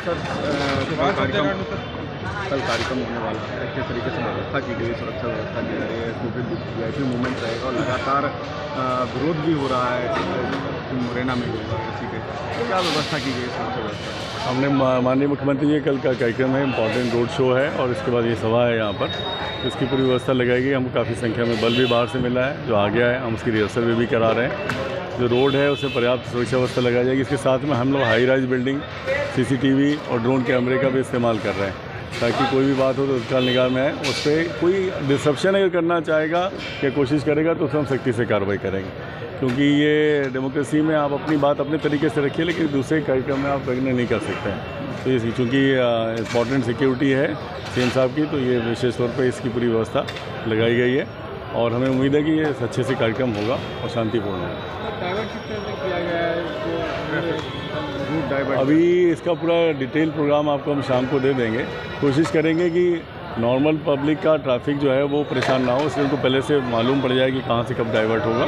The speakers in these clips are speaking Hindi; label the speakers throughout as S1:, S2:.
S1: सर कल कार्यक्रम होने वाला है, किस तरीके से व्यवस्था की गई, सुरक्षा व्यवस्था की जा रही है, क्योंकि वीआईपी मूवमेंट रहेगा और लगातार विरोध भी हो रहा है मुरैना में भी होगा इसी पे, तो क्या व्यवस्था की गई सुरक्षा व्यवस्था?
S2: हमने माननीय मुख्यमंत्री जी कल का कार्यक्रम है, इम्पॉर्टेंट रोड शो है और इसके बाद ये सभा है यहाँ पर, तो इसकी पूरी व्यवस्था लगाई गई। हमको काफ़ी संख्या में बल भी बाहर से मिला है जो आ गया है, हम उसकी रिहर्सल भी करा रहे हैं। जो रोड है उसमें पर्याप्त सुरक्षा व्यवस्था लगाई जाएगी। इसके साथ में हम लोग हाई राइज बिल्डिंग, सीसीटीवी और ड्रोन कैमरे का भी इस्तेमाल कर रहे हैं ताकि कोई भी बात हो तो तत्काल निगाह में आए। उस पर कोई डिसरप्शन अगर करना चाहेगा या कोशिश करेगा तो हम सख्ती से कार्रवाई करेंगे, क्योंकि ये डेमोक्रेसी में आप अपनी बात अपने तरीके से रखिए लेकिन दूसरे कार्यक्रम में आप रखने नहीं कर सकते हैं। तो ये चूँकि इम्पॉर्टेंट सिक्योरिटी है सीएम साहब की, तो ये विशेष तौर पर इसकी पूरी व्यवस्था लगाई गई है और हमें उम्मीद है कि ये अच्छे से कार्यक्रम होगा और शांतिपूर्ण होगा। अभी इसका पूरा डिटेल प्रोग्राम आपको हम शाम को दे देंगे। कोशिश करेंगे कि नॉर्मल पब्लिक का ट्रैफिक जो है वो परेशान ना हो, इसलिए उनको पहले से मालूम पड़ जाए कि कहाँ से कब डाइवर्ट होगा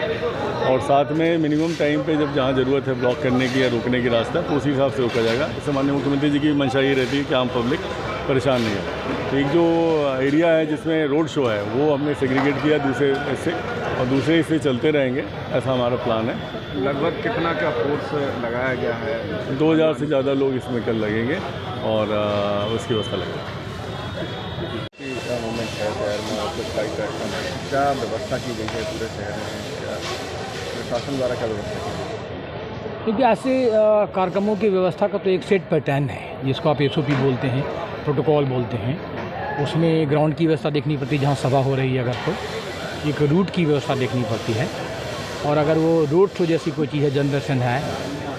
S2: और साथ में मिनिमम टाइम पे जब जहाँ ज़रूरत है ब्लॉक करने की या रोकने की रास्ता तो उसी हिसाब से रोका जाएगा। इससे माननीय मुख्यमंत्री जी की मंशा ये रहती है कि आम पब्लिक परेशान नहीं है। तो एक जो एरिया है जिसमें रोड शो है वो हमने सेग्रीगेट किया दूसरे इससे और दूसरे इससे चलते रहेंगे, ऐसा हमारा प्लान है।
S1: लगभग कितना का फोर्स लगाया गया है?
S2: 2000 से ज़्यादा लोग इसमें कल लगेंगे और उसकी व्यवस्था लगेगी।
S1: क्या मूवमेंट है शहर में और कुछ कार्यक्रम है, क्या व्यवस्था की गई है पूरे शहर में, प्रशासन द्वारा क्या व्यवस्था की गई है?
S3: क्योंकि ऐसे कार्यक्रमों की व्यवस्था का तो एक सेट पैटर्न है जिसको आप SOP बोलते हैं, प्रोटोकॉल बोलते हैं। उसमें ग्राउंड की व्यवस्था देखनी पड़ती है जहाँ सभा हो रही है, अगर तो एक रूट की व्यवस्था देखनी पड़ती है और अगर वो रोड शो जैसी कोई चीज़ है, जनदर्शन है,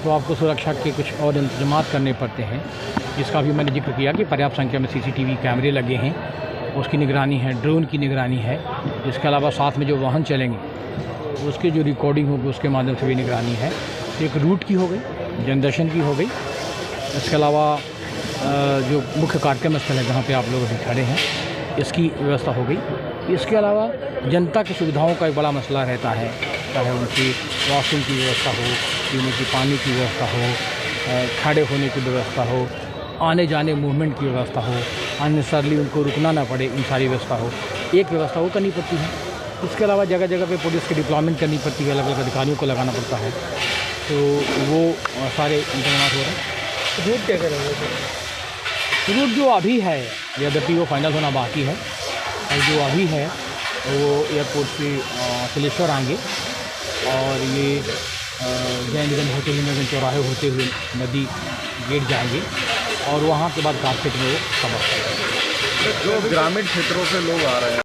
S3: तो आपको सुरक्षा के कुछ और इंतजाम करने पड़ते हैं, जिसका भी मैंने जिक्र किया कि पर्याप्त संख्या में CCTV कैमरे लगे हैं, उसकी निगरानी है, ड्रोन की निगरानी है। इसके अलावा साथ में जो वाहन चलेंगे उसके जो रिकॉर्डिंग होगी उसके माध्यम से भी निगरानी है। एक रूट की हो गई, जनदर्शन की हो गई, इसके अलावा जो मुख्य कार्यक्रम स्थल है जहाँ पे आप लोग अभी खड़े हैं इसकी व्यवस्था हो गई। इसके अलावा जनता की सुविधाओं का एक बड़ा मसला रहता है, चाहे उनकी वॉशरूम की व्यवस्था हो, पीने की पानी की व्यवस्था हो, खड़े होने की व्यवस्था हो, आने जाने मूवमेंट की व्यवस्था हो, अननेसेसरली उनको रुकना ना पड़े, इन सारी व्यवस्था हो, एक व्यवस्था वो करनी पड़ती है। इसके अलावा जगह जगह पे पुलिस की डिप्लॉयमेंट करनी पड़ती है, अलग अलग अधिकारियों को लगाना पड़ता है, तो वो सारे इंतजाम हो रहे हैं। रूट क्या करेंगे? रूट जो अभी है यद्यपि वो फाइनल होना बाकी है और जो अभी है वो एयरपोर्ट से सिलेश्वर आएंगे और ये जैनगंज होते हुए नगर चौराहे होते हुए नदी गेट जाएंगे और वहाँ के बाद कारपेट में वो कवर करेंगे।
S1: जो ग्रामीण क्षेत्रों से लोग आ रहे हैं